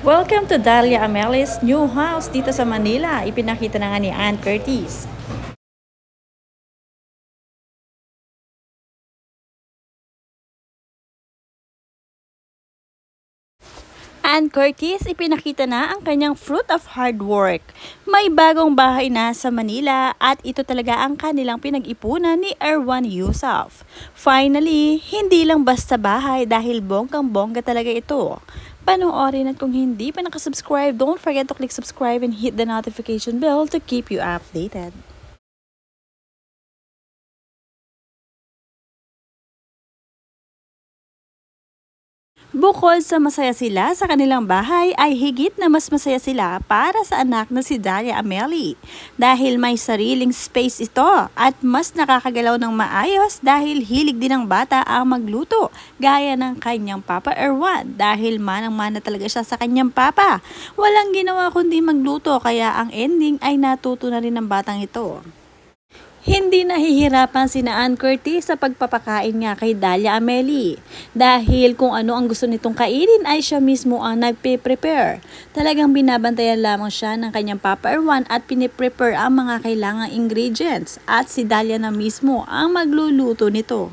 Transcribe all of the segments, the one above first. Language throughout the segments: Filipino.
Welcome to Dalia Amelis new house dito sa Manila. Ipinakita na nga ni Ann Curtis. Ann Curtis, ipinakita na ang kanyang fruit of hard work. May bagong bahay na sa Manila at ito talaga ang kanilang pinag-ipunan ni Erwan Yusuf. Finally, hindi lang basta bahay dahil bonggang-bongga talaga ito. Panoorin at kung hindi pa nakasubscribe, don't forget to click subscribe and hit the notification bell to keep you updated. Bukod sa masaya sila sa kanilang bahay ay higit na mas masaya sila para sa anak na si Dalia Ameli dahil may sariling space ito at mas nakakagalaw ng maayos dahil hilig din ng bata ang magluto gaya ng kanyang Papa Erwan dahil manang-mana talaga siya sa kanyang papa. Walang ginawa kundi magluto kaya ang ending ay natuto na rin ng batang ito. Hindi nahihirapan sina Ann Curtis sa pagpapakain nga kay Dalia Ameli dahil kung ano ang gusto nitong kainin ay siya mismo ang nagpe-prepare. Talagang binabantayan lamang siya ng kanyang Papa Erwan at piniprepare ang mga kailangang ingredients at si Dalia na mismo ang magluluto nito.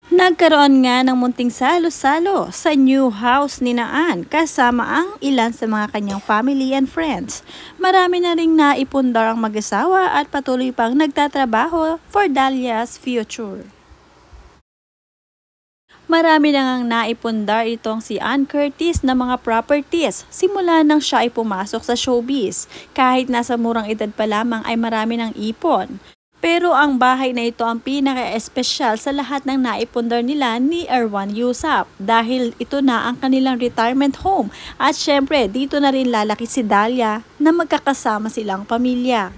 Nagkaroon nga ng munting salo-salo sa new house ni Naan kasama ang ilan sa mga kanyang family and friends. Marami na ring naipundar ang mag-asawa at patuloy pang nagtatrabaho for Dalia's future. Marami na ngang naipundar itong si Ann Curtis na mga properties simula nang siya ay pumasok sa showbiz. Kahit nasa murang edad pa lamang ay marami ng ipon. Pero ang bahay na ito ang pinaka-espesyal sa lahat ng naipundar nila ni Erwan Yusuf dahil ito na ang kanilang retirement home at syempre dito na rin lalaki si Dalia na magkakasama silang pamilya.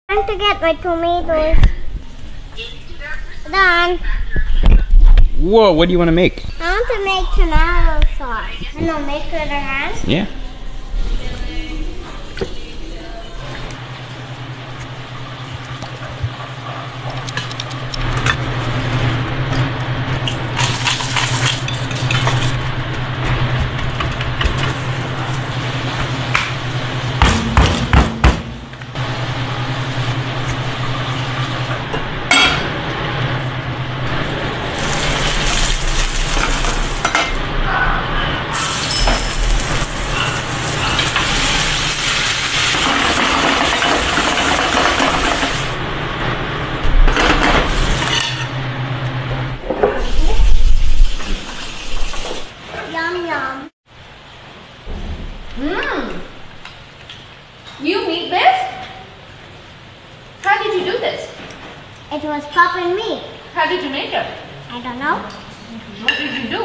Time to get my tomatoes done. Whoa, what do you want to make? I want to make tomato sauce. And I'll make it around. Yeah. Yum yum. You made this? How did you do this? It was Papa and me. How did you make it? I don't know. What did you do?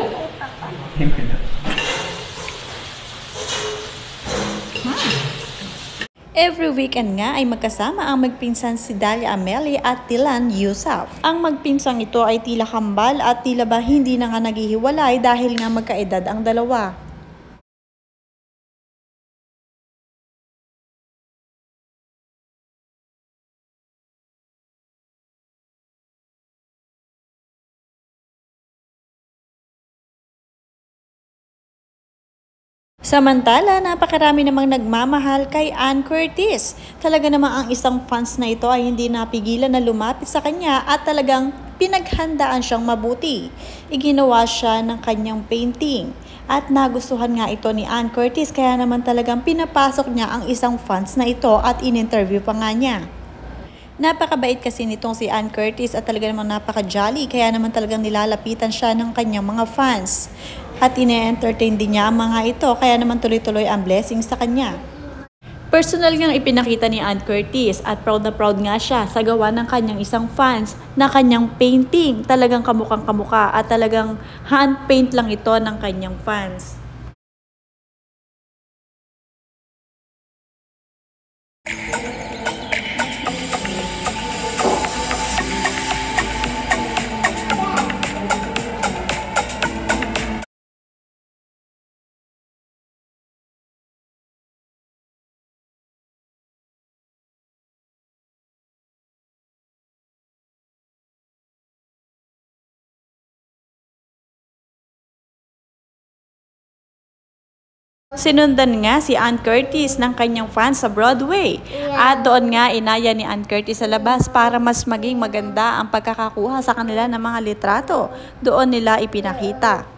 Every weekend nga ay magkasama ang magpinsan si Dalia Ameli at Tilan Yusuf. Ang magpinsang ito ay tila kambal at tila ba hindi na nga naghihiwalay dahil nga magkaedad ang dalawa. Samantala, napakarami namang nagmamahal kay Ann Curtis. Talaga namang ang isang fans na ito ay hindi napigilan na lumapit sa kanya at talagang pinaghandaan siyang mabuti. Iginawa siya ng kanyang painting at nagustuhan nga ito ni Ann Curtis kaya naman talagang pinapasok niya ang isang fans na ito at in-interview pa nga niya. Napakabait kasi nitong si Ann Curtis at talaga namang napaka-jolly kaya naman talagang nilalapitan siya ng kanyang mga fans. At ine-entertain din niya ang mga ito kaya naman tuloy-tuloy ang blessing sa kanya. Personal ngang ipinakita ni Ann Curtis at proud na proud nga siya sa gawa ng kanyang isang fans na kanyang painting. Talagang kamukhang kamukha at talagang hand paint lang ito ng kanyang fans. Sinundan nga si Ann Curtis ng kanyang fans sa Broadway. At doon nga inaya ni Ann Curtis sa labas para mas maging maganda ang pagkakakuha sa kanila ng mga litrato. Doon nila ipinakita.